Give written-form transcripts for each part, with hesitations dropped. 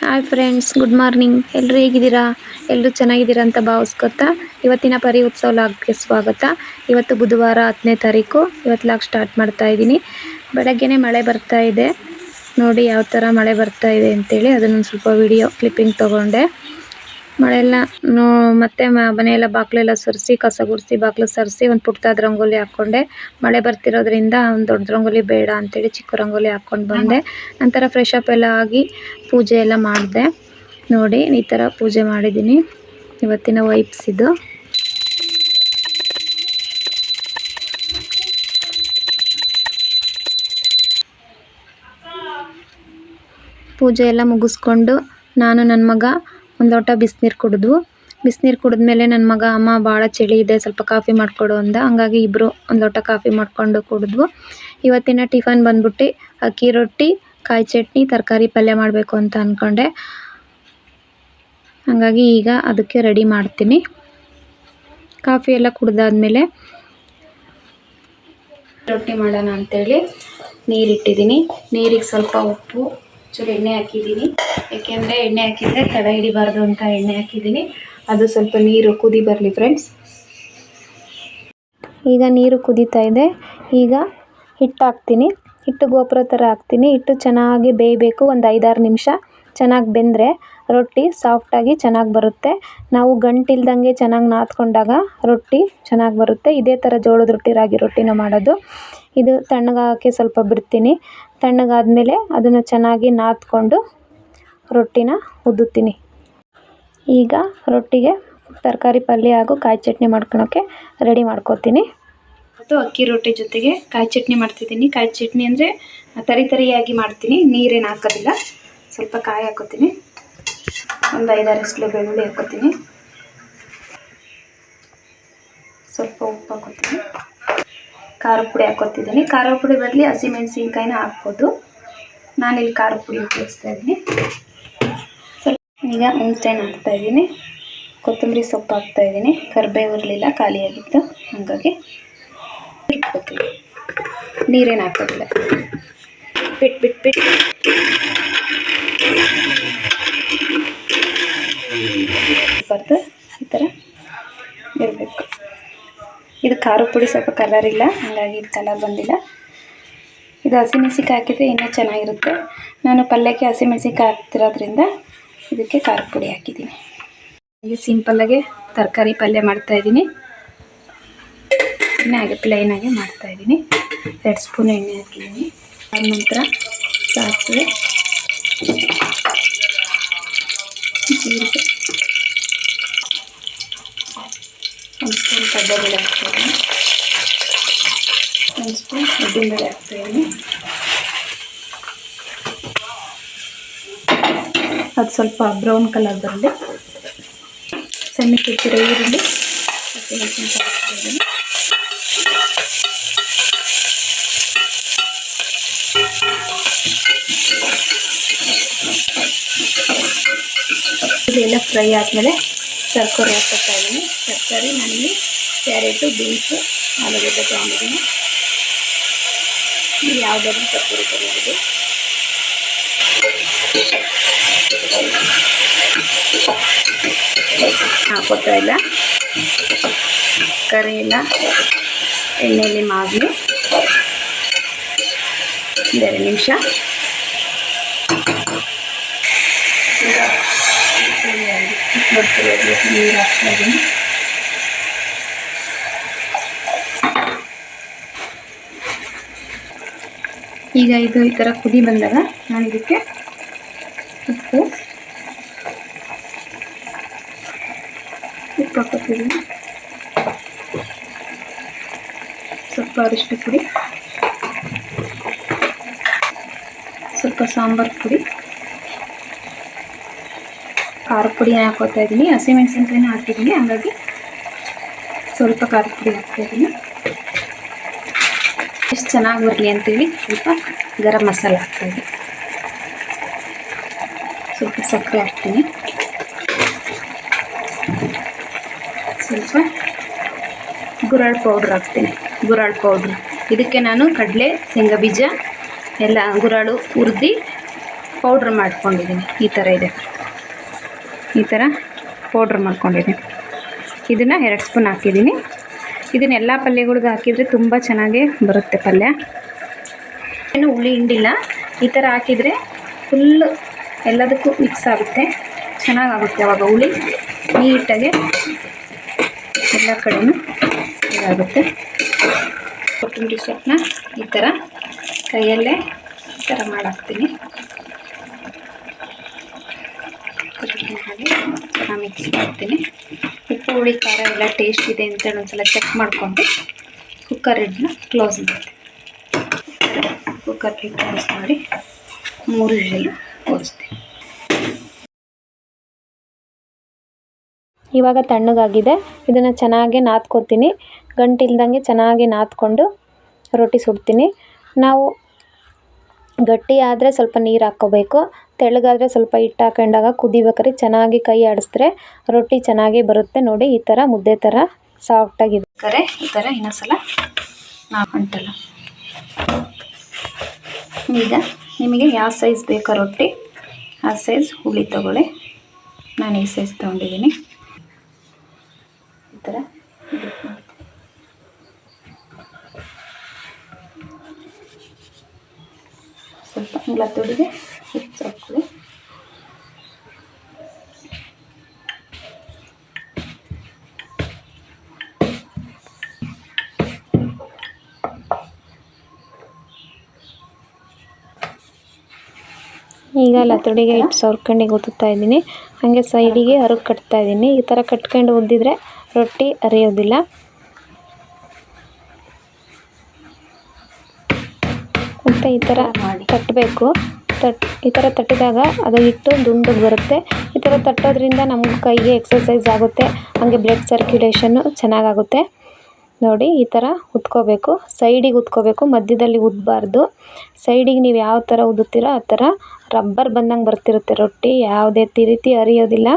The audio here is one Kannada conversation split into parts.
Hi friends, good morning. ಎಲ್ಲರೂ ಹೇಗಿದ್ದೀರಾ? ಎಲ್ಲರೂ ಚೆನ್ನಾಗಿದ್ದೀರಾ ಅಂತ ಭಾವಿಸ್ಕೊತಾ ಇವತ್ತಿನ ಪರಿ ಉತ್ಸವ ಲಾಗ್ಗೆ ಸ್ವಾಗತ. ಇವತ್ತು ಬುಧವಾರ 10ನೇ ತಾರೀಕು. ಇವತ್ತು ಲಾಗ್ ಸ್ಟಾರ್ಟ್ ಮಾಡ್ತಾ ಇದ್ದೀನಿ. ಬೆಳಗ್ಗೆನೇ ಮಳೆ ಬರ್ತಾ ಇದೆ. ನೋಡಿ ಯಾವ ಥರ ಮಳೆ ಬರ್ತಾ ಇದೆ ಅಂತೇಳಿ ಅದನ್ನು ಸ್ವಲ್ಪ ವಿಡಿಯೋ ಕ್ಲಿಪ್ಪಿಂಗ್ ತೊಗೊಂಡೆ. ಮಳೆಲ್ಲ ಮತ್ತೆ ಮನೆಯೆಲ್ಲ ಬಾಗಿಲೆಲ್ಲ ಸರಿಸಿ, ಕಸ ಗುಡಿಸಿ, ಬಾಗಿಲು ಸರಿಸಿ, ಒಂದು ಪುಟ್ಟದಾದ ರಂಗೋಲಿ ಹಾಕ್ಕೊಂಡೆ. ಮಳೆ ಬರ್ತಿರೋದ್ರಿಂದ ಒಂದು ದೊಡ್ಡ ರಂಗೋಲಿ ಬೇಡ ಅಂತೇಳಿ ಚಿಕ್ಕ ರಂಗೋಲಿ ಹಾಕ್ಕೊಂಡು ಬಂದೆ. ನಂತರ ಫ್ರೆಶ್ ಅಪ್ ಎಲ್ಲ ಆಗಿ ಪೂಜೆ ಎಲ್ಲ ಮಾಡಿದೆ. ನೋಡಿ ಈ ಥರ ಪೂಜೆ ಮಾಡಿದ್ದೀನಿ. ಇವತ್ತಿನ ವೈಬ್ಸ್ ಇದು. ಪೂಜೆ ಎಲ್ಲ ಮುಗಿಸ್ಕೊಂಡು ನಾನು ನನ್ನ ಮಗ ಒಂದು ಲೋಟ ಬಿಸಿನೀರು ಕುಡಿದ್ವು. ಬಿಸಿನೀರು ಕುಡಿದ್ಮೇಲೆ ನನ್ನ ಮಗ, ಅಮ್ಮ ಭಾಳ ಚಳಿ ಇದೆ, ಸ್ವಲ್ಪ ಕಾಫಿ ಮಾಡಿಕೊಡು ಅಂದ. ಹಂಗಾಗಿ ಇಬ್ಬರು ಒಂದು ಲೋಟ ಕಾಫಿ ಮಾಡಿಕೊಂಡು ಕುಡಿದ್ವು. ಇವತ್ತಿನ ಟಿಫನ್ ಬಂದ್ಬಿಟ್ಟು ಅಕ್ಕಿ ರೊಟ್ಟಿ, ಕಾಯಿ ಚಟ್ನಿ, ತರಕಾರಿ ಪಲ್ಯ ಮಾಡಬೇಕು ಅಂತ ಅಂದ್ಕೊಂಡೆ. ಹಾಗಾಗಿ ಈಗ ಅದಕ್ಕೆ ರೆಡಿ ಮಾಡ್ತೀನಿ. ಕಾಫಿ ಎಲ್ಲ ಕುಡ್ದಾದ್ಮೇಲೆ ರೊಟ್ಟಿ ಮಾಡೋಣ ಅಂಥೇಳಿ ನೀರಿಟ್ಟಿದ್ದೀನಿ. ನೀರಿಗೆ ಸ್ವಲ್ಪ ಉಪ್ಪು, ಚೂರು ಎಣ್ಣೆ ಹಾಕಿದ್ದೀನಿ. ಏಕೆಂದರೆ ಎಣ್ಣೆ ಹಾಕಿದರೆ ತಡ ಹಿಡಿಬಾರ್ದು ಅಂತ ಎಣ್ಣೆ ಹಾಕಿದ್ದೀನಿ. ಅದು ಸ್ವಲ್ಪ ನೀರು ಕುದಿ ಬರಲಿ ಫ್ರೆಂಡ್ಸ್. ಈಗ ನೀರು ಕುದೀತಾ ಇದೆ. ಈಗ ಹಿಟ್ಟು ಹಾಕ್ತೀನಿ. ಹಿಟ್ಟು ಗೋಪುರ ಥರ ಹಾಕ್ತೀನಿ. ಹಿಟ್ಟು ಚೆನ್ನಾಗಿ ಬೇಯಬೇಕು. ಒಂದು 5-6 ನಿಮಿಷ ಚೆನ್ನಾಗಿ ಬೆಂದರೆ ರೊಟ್ಟಿ ಸಾಫ್ಟಾಗಿ ಚೆನ್ನಾಗಿ ಬರುತ್ತೆ. ನಾವು ಗಂಟಿಲ್ದಂಗೆ ಚೆನ್ನಾಗಿ ನಾದ್ಕೊಂಡಾಗ ರೊಟ್ಟಿ ಚೆನ್ನಾಗಿ ಬರುತ್ತೆ. ಇದೇ ಥರ ಜೋಳದ ರೊಟ್ಟಿ, ರಾಗಿ ರೊಟ್ಟಿನ ಮಾಡೋದು. ಇದು ತಣ್ಣಗಾಗೋಕ್ಕೆ ಸ್ವಲ್ಪ ಬಿಡ್ತೀನಿ. ತಣ್ಣಗಾದ್ಮೇಲೆ ಅದನ್ನು ಚೆನ್ನಾಗಿ ನಾದ್ಕೊಂಡು ರೊಟ್ಟಿನ ಉದ್ದುತ್ತೀನಿ. ಈಗ ರೊಟ್ಟಿಗೆ ತರಕಾರಿ ಪಲ್ಯ ಹಾಗೂ ಕಾಯಿ ಚಟ್ನಿ ಮಾಡ್ಕೊಳಕ್ಕೆ ರೆಡಿ ಮಾಡ್ಕೊತೀನಿ. ಮತ್ತು ಅಕ್ಕಿ ರೊಟ್ಟಿ ಜೊತೆಗೆ ಕಾಯಿ ಚಟ್ನಿ ಮಾಡ್ತಿದ್ದೀನಿ. ಕಾಯಿ ಚಟ್ನಿ ಅಂದರೆ ತರಿಯಾಗಿ ಮಾಡ್ತೀನಿ, ನೀರೇನು ಹಾಕೋದಿಲ್ಲ. ಸ್ವಲ್ಪ ಕಾಯಿ ಹಾಕೋತೀನಿ, ಒಂದು 5-6 ಎಸ್ಳು ಬೆಳ್ಳುಳ್ಳಿ ಹಾಕೋತೀನಿ, ಸ್ವಲ್ಪ ಉಪ್ಪು ಹಾಕೋತೀನಿ, ಖಾರದ ಪುಡಿ ಹಾಕೋತಿದ್ದೀನಿ. ಖಾರದ ಪುಡಿ ಬದಲು ಹಸಿಮೆಣಸಿನ್ಕಾಯಿನ ಹಾಕ್ಬೋದು. ನಾನಿಲ್ಲಿ ಖಾರದ ಪುಡಿ ಉಪಯೋಗಿಸ್ತಾ ಇದ್ದೀನಿ. ಈಗ ಹುಣಸೆಹಣ್ಣು ಹಾಕ್ತಾಯಿದ್ದೀನಿ, ಕೊತ್ತಂಬರಿ ಸೊಪ್ಪು ಹಾಕ್ತಾಯಿದ್ದೀನಿ. ಕರಿಬೇವು ಇರಲಿಲ್ಲ, ಖಾಲಿಯಾಗಿತ್ತು, ಹಾಗಾಗಿ ಇಟ್ಕೋತೀನಿ. ನೀರೇನು ಹಾಕೋದಿಲ್ಲ. ಬಿಟ್ಟು ಬರ್ದು ಈ ಥರ ಇರಬೇಕು. ಇದು ಖಾರದ ಪುಡಿ ಸ್ವಲ್ಪ ಕಲರ್ ಇಲ್ಲ, ಹಾಗಾಗಿ ಇದು ಕಲರ್ ಬಂದಿಲ್ಲ. ಇದು ಹಸಿಮೆಣಸಿನ್ಕಾಯಿ ಹಾಕಿದರೆ ಇನ್ನೂ ಚೆನ್ನಾಗಿರುತ್ತೆ. ನಾನು ಪಲ್ಯಕ್ಕೆ ಹಸಿಮೆಣಸಿನ್ಕಾಯಿ ಹಾಕ್ತಿರೋದ್ರಿಂದ ಇದಕ್ಕೆ ಖಾರದ ಪುಡಿ ಹಾಕಿದ್ದೀನಿ. ಈಗ ಸಿಂಪಲ್ಲಾಗೆ ತರಕಾರಿ ಪಲ್ಯ ಮಾಡ್ತಾಯಿದ್ದೀನಿ. ಎಣ್ಣೆ ಹಾಗೆ ಪ್ಲೈನಾಗೆ ಮಾಡ್ತಾಯಿದ್ದೀನಿ. 2 ಸ್ಪೂನ್ ಎಣ್ಣೆ ಹಾಕಿದ್ದೀನಿ. ಆದ ನಂತರ ಸಾಸಿವೆ, ಜೀರಿಗೆ, 1 ಸ್ಪೂನ್ ಕಡಲೆಬೇಳೆ ಹಾಕ್ತಾಯಿದ್ದೀನಿ, 1 ಸ್ಪೂನ್ ಉದ್ದಿನಬೇಳೆ ಹಾಕ್ತಾಯಿದ್ದೀನಿ. ಅದು ಸ್ವಲ್ಪ ಬ್ರೌನ್ ಕಲರ್ ಬರಲಿ. ಸಣ್ಣಕ್ಕೆ ಹೆಚ್ಚಿರೋ ಈರುಳ್ಳಿ, ಹಸಿಮೆಣಸಿನ್ಕಾಯಿ ಹಾಕ್ತಾಯಿದ್ದೀನಿ. ಇದೆಲ್ಲ ಫ್ರೈ ಆದಮೇಲೆ ತರಕಾರಿ ಹಾಕ್ತಾ ಇದ್ದೀನಿ. ತರಕಾರಿ ನನಗೆ ಕ್ಯಾರೆಟು, ಬೀನ್ಸು, ಆಲೂಗಡ್ಡೆ ತೊಗೊಂಡಿದ್ದೀನಿ. ನೀವು ಯಾವುದಾದ್ರೂ ತರಕಾರಿ ತೊಗೊಳ್ಬೋದು. ಹಾಕೋತಾ ಇಲ್ಲ, ಕರಿ ಎಲ್ಲ ಎಣ್ಣೆಯಲ್ಲಿ ಮಾಗಲಿ 2 ನಿಮಿಷ. ನೀರು ಹಾಕ್ತಾ ಇದ್ದೀನಿ. ಈಗ ಇದು ಈ ಥರ ಕುದಿ ಬಂದಾಗ ನಾನು ಇದಕ್ಕೆ ಉಪ್ಪು ಹಾಕೋತಿದ್ದೀನಿ, ಸ್ವಲ್ಪ ಅರಿಶಿನ ಪುಡಿ, ಸ್ವಲ್ಪ ಸಾಂಬಾರು ಪುಡಿ, ಖಾರದ ಪುಡಿ ಹಾಕೋತಾ ಇದ್ದೀನಿ. ಹಸಿಮೆಣಸಿನ್ಕಾಯಿನ ಹಾಕಿದ್ದೀನಿ, ಹಾಗಾಗಿ ಸ್ವಲ್ಪ ಖಾರದ ಪುಡಿ ಹಾಕ್ತಾಯಿದ್ದೀನಿ. ಎಷ್ಟು ಚೆನ್ನಾಗಿ ಬರಲಿ ಅಂತೇಳಿ ಸ್ವಲ್ಪ ಗರಂ ಮಸಾಲೆ ಹಾಕ್ತಾಯಿದ್ದೀನಿ. ಸ್ವಲ್ಪ ಸಕ್ಕರೆ ಹಾಕ್ತೀನಿ, ಸ್ವಲ್ಪ ಗುರಾಳ್ ಪೌಡ್ರ್ ಹಾಕ್ತೀನಿ. ಗುರಾಳ್ ಪೌಡ್ರ್ ಇದಕ್ಕೆ ನಾನು ಕಡಲೆ, ಶೇಂಗಾ ಬೀಜ ಎಲ್ಲ ಗುರಾಳು ಹುರಿದು ಪೌಡ್ರ್ ಮಾಡ್ಕೊಂಡಿದ್ದೀನಿ. ಈ ಥರ ಇದೆ, ಈ ಥರ ಪೌಡ್ರ್ ಮಾಡ್ಕೊಂಡಿದ್ದೀನಿ. ಇದನ್ನು 2 ಸ್ಪೂನ್ ಹಾಕಿದ್ದೀನಿ. ಇದನ್ನೆಲ್ಲ ಪಲ್ಯಗಳ್ಗೆ ಹಾಕಿದರೆ ತುಂಬ ಚೆನ್ನಾಗೇ ಬರುತ್ತೆ ಪಲ್ಯ. ಏನು ಹುಳಿ ಹಿಂಡಿಲ್ಲ, ಈ ಥರ ಹಾಕಿದರೆ ಫುಲ್ಲು ಎಲ್ಲದಕ್ಕೂ ಮಿಕ್ಸ್ ಆಗುತ್ತೆ, ಚೆನ್ನಾಗಾಗುತ್ತೆ. ಆವಾಗ ಹುಳಿ ನೀಟಾಗಿ ಎಲ್ಲ ಕಡೆಯೂ ಇದಾಗುತ್ತೆ. ಕೊತ್ತಂಬರಿ ಸೊಪ್ಪನ್ನ ಈ ಥರ ಕೈಯಲ್ಲೇ ಈ ಥರ ಮಾಡಾಕ್ತೀನಿ. ಹಾಗೆ ಚೆನ್ನಾಗಿ ಮಿಕ್ಸ್ ಮಾಡ್ತೀನಿ. ಉಪ್ಪು ಹುಳಿ ಖಾರ ಎಲ್ಲ ಟೇಸ್ಟ್ ಇದೆ ಅಂತ ಒಂದ್ಸಲ ಚೆಕ್ ಮಾಡಿಕೊಂಡು ಕುಕ್ಕರ್ ಲಿಡ್ನ ಕ್ಲೋಸ್ ಮಾಡಿ, ಕುಕ್ಕರ್ ಲಿಡ್ ಕ್ಲೋಸ್ ಮಾಡಿ 3 ವಿಷಲ್ ಹೋಗಿಸ್ತೀನಿ. ಇವಾಗ ತಣ್ಣಗಾಗಿದೆ. ಇದನ್ನು ಚೆನ್ನಾಗಿ ನಾದ್ಕೋತೀನಿ. ಗಂಟಿಲ್ದಂಗೆ ಚೆನ್ನಾಗಿ ನಾದ್ಕೊಂಡು ರೊಟ್ಟಿ ಸುಡ್ತೀನಿ. ನಾವು ಗಟ್ಟಿ ಆದರೆ ಸ್ವಲ್ಪ ನೀರು ಹಾಕ್ಕೋಬೇಕು, ತೆಳ್ಳಗಾದರೆ ಸ್ವಲ್ಪ ಹಿಟ್ಟು ಹಾಕೊಂಡಾಗ ಕುದಿಬೇಕಾದ್ರೆ ಚೆನ್ನಾಗಿ ಕೈ ಆಡಿಸಿದ್ರೆ ರೊಟ್ಟಿ ಚೆನ್ನಾಗಿ ಬರುತ್ತೆ. ನೋಡಿ ಈ ಥರ ಮುದ್ದೆ ಥರ ಸಾಫ್ಟಾಗಿದೆ. ಈ ಥರ ಇನ್ನೊಂದ್ಸಲ ಅಂಟಲ್ಲ. ಈಗ ನಿಮಗೆ ಯಾವ ಸೈಜ್ ಬೇಕೋ ರೊಟ್ಟಿ ಆ ಸೈಜ್ ಹುಳಿ ತೊಗೊಳ್ಳಿ. ನಾನು ಈ ಸೈಜ್ ತೊಗೊಂಡಿದ್ದೀನಿ. ಈ ಥರ ಸ್ವಲ್ಪ ಅಂಗ್ಲ ತೊಡಿಗೆ ಹಿಟ್ಟು ಹಾಕ್ಕೊಳ್ಳಿ. ಈಗ ಲತ್ತಡಿಗೆ ಹಿಟ್ಟು ಸವರ್ಕೊಂಡು ಒತ್ತುತ್ತಾ ಇದ್ದೀನಿ. ಹಾಗೆ ಸೈಡಿಗೆ ಹರಕು ಕಟ್ತಾ ಇದ್ದೀನಿ. ಈ ಥರ ಕಟ್ಕೊಂಡು ಒದ್ದಿದ್ರೆ ರೊಟ್ಟಿ ಅರಿಯೋದಿಲ್ಲ. ಮತ್ತು ಈ ಥರ ತಟ್ಟಬೇಕು. ಈ ಥರ ತಟ್ಟಿದಾಗ ಅದು ಹಿಟ್ಟು ದುಂಡು ಬರುತ್ತೆ. ಈ ಥರ ತಟ್ಟೋದ್ರಿಂದ ನಮ್ಗೆ ಕೈಗೆ ಎಕ್ಸಸೈಸ್ ಆಗುತ್ತೆ, ಹಾಗೆ ಬ್ಲಡ್ ಸರ್ಕ್ಯುಲೇಷನ್ನು ಚೆನ್ನಾಗಾಗುತ್ತೆ. ನೋಡಿ ಈ ಥರ ಉತ್ಕೋಬೇಕು, ಸೈಡಿಗೆ ಉತ್ಕೋಬೇಕು, ಮಧ್ಯದಲ್ಲಿ ಉದ್ದಬಾರ್ದು. ಸೈಡಿಗೆ ನೀವು ಯಾವ ಥರ ಉದುತ್ತೀರೋ ಆ ಥರ ರಬ್ಬರ್ ಬಂದಂಗೆ ಬರ್ತಿರುತ್ತೆ ರೊಟ್ಟಿ, ಯಾವುದೇ ರೀತಿ ಅರಿಯೋದಿಲ್ಲ.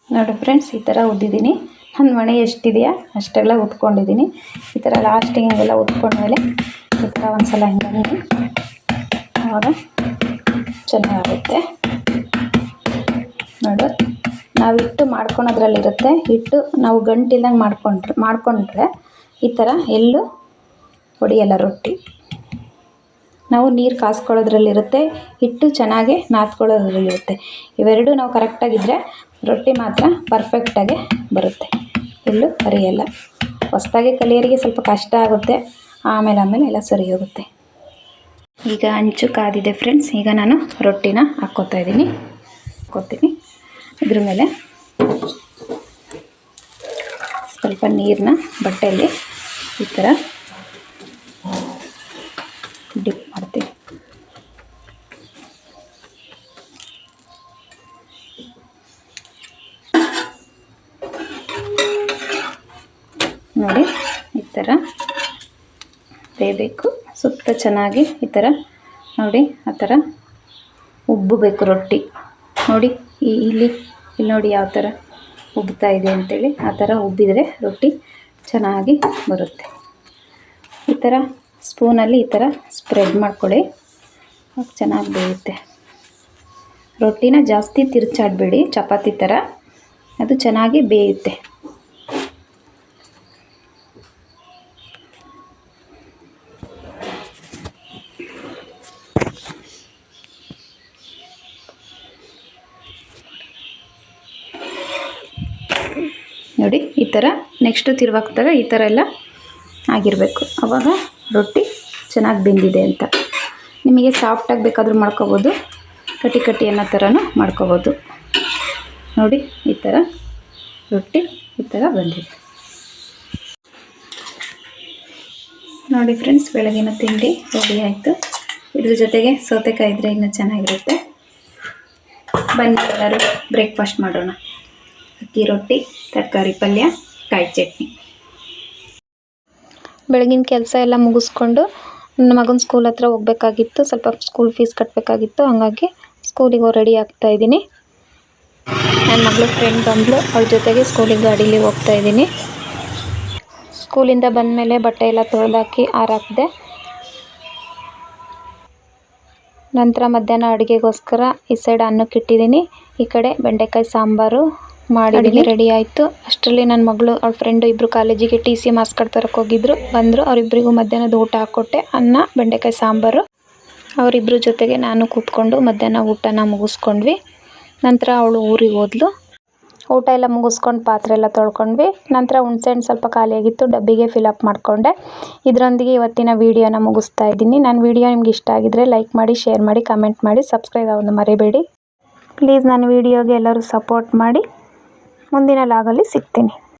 ನೋಡಿ ಫ್ರೆಂಡ್ಸ್, ಈ ಥರ ಉದ್ದಿದ್ದೀನಿ. ನನ್ನ ಮಣೆ ಎಷ್ಟಿದೆಯಾ ಅಷ್ಟೆಲ್ಲ ಉತ್ಕೊಂಡಿದ್ದೀನಿ. ಈ ಥರ ಲಾಸ್ಟಿಗೆ ಹಿಂಗೆಲ್ಲ ಉತ್ಕೊಂಡ್ಮೇಲೆ ಈ ಥರ ಒಂದು ಸಲ ಹಿಂಗೆ ಆವಾಗ ಚೆನ್ನಾಗುತ್ತೆ. ನೋಡು, ನಾವು ಹಿಟ್ಟು ಮಾಡ್ಕೊಳೋದ್ರಲ್ಲಿರುತ್ತೆ. ಹಿಟ್ಟು ನಾವು ಗಂಟಿಲ್ದಂಗೆ ಮಾಡ್ಕೊಂಡ್ರೆ ಈ ಥರ ಎಲ್ಲೂ ಹೊಡಿಯಲ್ಲ ರೊಟ್ಟಿ. ನಾವು ನೀರು ಕಾಸ್ಕೊಳ್ಳೋದ್ರಲ್ಲಿರುತ್ತೆ, ಹಿಟ್ಟು ಚೆನ್ನಾಗಿ ನಾದ್ಕೊಳ್ಳೋದ್ರಲ್ಲಿರುತ್ತೆ. ಇವೆರಡು ನಾವು ಕರೆಕ್ಟಾಗಿದ್ದರೆ ರೊಟ್ಟಿ ಮಾತ್ರ ಪರ್ಫೆಕ್ಟಾಗಿ ಬರುತ್ತೆ, ಎಲ್ಲೂ ಹರಿಯಲ್ಲ. ಹೊಸ್ದಾಗಿ ಕಲಿಯೋರಿಗೆ ಸ್ವಲ್ಪ ಕಷ್ಟ ಆಗುತ್ತೆ, ಆಮೇಲೆ ಎಲ್ಲ ಸರಿ ಹೋಗುತ್ತೆ. ಈಗ ಹಂಚು ಕಾದಿದೆ ಫ್ರೆಂಡ್ಸ್. ಈಗ ನಾನು ರೊಟ್ಟಿನ ಹಾಕ್ಕೋತಾ ಇದ್ದೀನಿ. ಇದ್ರ ಮೇಲೆ ಸ್ವಲ್ಪ ನೀರನ್ನ ಬಟ್ಟೆಯಲ್ಲಿ ಈ ಥರ ಡಿಪ್ ಮಾಡ್ತೀನಿ. ನೋಡಿ ಈ ಥರ ಬೇಯಬೇಕು. ಸುತ್ತ ಚೆನ್ನಾಗಿ ಈ ಥರ ನೋಡಿ, ಆ ಥರ ಉಬ್ಬಬೇಕು ರೊಟ್ಟಿ. ನೋಡಿ ಇಲ್ಲಿ ನೋಡಿ ಯಾವ ಥರ ಉಬ್ತಾ ಇದೆ ಅಂಥೇಳಿ. ಆ ಥರ ಉಬ್ಬಿದರೆ ರೊಟ್ಟಿ ಚೆನ್ನಾಗಿ ಬರುತ್ತೆ. ಈ ಥರ ಸ್ಪೂನಲ್ಲಿ ಈ ಥರ ಸ್ಪ್ರೆಡ್ ಮಾಡ್ಕೊಳ್ಳಿ, ಚೆನ್ನಾಗಿ ಬೇಯುತ್ತೆ. ರೊಟ್ಟಿನ ಜಾಸ್ತಿ ತಿರ್ಚಾಡಬೇಡಿ, ಚಪಾತಿ ಥರ, ಅದು ಚೆನ್ನಾಗಿ ಬೇಯುತ್ತೆ. ನೋಡಿ ಈ ಥರ ನೆಕ್ಸ್ಟು ತಿರುವಾಕ್ದಾಗ ಈ ಥರ ಎಲ್ಲ ಆಗಿರಬೇಕು. ಆವಾಗ ರೊಟ್ಟಿ ಚೆನ್ನಾಗಿ ಬೆಂದಿದೆ ಅಂತ. ನಿಮಗೆ ಸಾಫ್ಟಾಗಿ ಬೇಕಾದರೂ ಮಾಡ್ಕೋಬೋದು, ಕಟ್ಟಿ ಅನ್ನೋ ಥರನೂ ಮಾಡ್ಕೋಬೋದು. ನೋಡಿ ಈ ಥರ ರೊಟ್ಟಿ ಈ ಥರ ಬಂದಿದೆ. ನೋಡಿ ಫ್ರೆಂಡ್ಸ್, ಬೆಳಗಿನ ತಿಂಡಿ ರೆಡಿ ಆಯಿತು. ಇದ್ರ ಜೊತೆಗೆ ಸೌತೆಕಾಯಿ ಇದ್ದರೆ ಇನ್ನೂ ಚೆನ್ನಾಗಿರುತ್ತೆ. ಬನ್ನಿ ಎಲ್ಲರೂ ಬ್ರೇಕ್ಫಾಸ್ಟ್ ಮಾಡೋಣ. ಅಕ್ಕಿ ರೊಟ್ಟಿ, ತರಕಾರಿ ಪಲ್ಯ, ಕಾಯಿ ಚಟ್ನಿ. ಬೆಳಗಿನ ಕೆಲಸ ಎಲ್ಲ ಮುಗಿಸ್ಕೊಂಡು ನನ್ನ ಮಗನ ಸ್ಕೂಲ್ ಹತ್ರ ಹೋಗಬೇಕಾಗಿತ್ತು. ಸ್ವಲ್ಪ ಸ್ಕೂಲ್ ಫೀಸ್ ಕಟ್ಟಬೇಕಾಗಿತ್ತು, ಹಾಗಾಗಿ ಸ್ಕೂಲಿಗೆ ರೆಡಿ ಆಗ್ತಾಯಿದ್ದೀನಿ. ನನ್ನ ಮಗಳು ಫ್ರೆಂಡ್ ಬಂದಳು, ಅವಳ ಜೊತೆಗೆ ಸ್ಕೂಲಿಗೆ ಗಾಡೀಲಿ ಹೋಗ್ತಾಯಿದ್ದೀನಿ. ಸ್ಕೂಲಿಂದ ಬಂದಮೇಲೆ ಬಟ್ಟೆ ಎಲ್ಲ ತೊಳೆದಾಕಿ ಆರಾಕಿದೆ. ನಂತರ ಮಧ್ಯಾಹ್ನ ಅಡುಗೆಗೋಸ್ಕರ ಈ ಸೈಡ್ ಅನ್ನಕ್ಕೆ ಇಟ್ಟಿದ್ದೀನಿ, ಈ ಕಡೆ ಬೆಂಡೆಕಾಯಿ ಸಾಂಬಾರು ಮಾಡಿ ರೆಡಿ ಆಯಿತು. ಅಷ್ಟರಲ್ಲಿ ನನ್ನ ಮಗಳು ಅವಳ ಫ್ರೆಂಡು ಇಬ್ಬರು ಕಾಲೇಜಿಗೆ TC ಮಾರ್ಕ್ಸ್ ಕಾರ್ಡ್ ತರಕ್ಕೆ ಹೋಗಿದ್ರು, ಬಂದರು. ಅವರಿಬ್ಬರಿಗೂ ಮಧ್ಯಾಹ್ನದ ಊಟ ಹಾಕ್ಕೊಟ್ಟೆ. ಅನ್ನ, ಬೆಂಡೆಕಾಯಿ ಸಾಂಬಾರು. ಅವರಿಬ್ಬರ ಜೊತೆಗೆ ನಾನು ಕೂತ್ಕೊಂಡು ಮಧ್ಯಾಹ್ನ ಊಟನ ಮುಗಿಸ್ಕೊಂಡ್ವಿ. ನಂತರ ಅವಳು ಊರಿಗೆ ಹೋದ್ಲು. ಊಟ ಎಲ್ಲ ಮುಗಿಸ್ಕೊಂಡು ಪಾತ್ರೆ ಎಲ್ಲ ತೊಳ್ಕೊಂಡ್ವಿ. ನಂತರ ಹುಣಸೆಹಣ್ಣು ಸ್ವಲ್ಪ ಖಾಲಿಯಾಗಿತ್ತು, ಡಬ್ಬಿಗೆ ಫಿಲಪ್ ಮಾಡಿಕೊಂಡೆ. ಇದರೊಂದಿಗೆ ಇವತ್ತಿನ ವೀಡಿಯೋನ ಮುಗಿಸ್ತಾ ಇದ್ದೀನಿ. ನನ್ನ ವೀಡಿಯೋ ನಿಮ್ಗೆ ಇಷ್ಟ ಆಗಿದ್ರೆ ಲೈಕ್ ಮಾಡಿ, ಶೇರ್ ಮಾಡಿ, ಕಮೆಂಟ್ ಮಾಡಿ, ಸಬ್ಸ್ಕ್ರೈಬ್ ಆಗೋದು ಮರಿಬೇಡಿ. ಪ್ಲೀಸ್ ನನ್ನ ವೀಡಿಯೋಗೆ ಎಲ್ಲರೂ ಸಪೋರ್ಟ್ ಮಾಡಿ. ಮುಂದಿನ ಲಾಗಲ್ಲಿ ಸಿಗ್ತೀನಿ.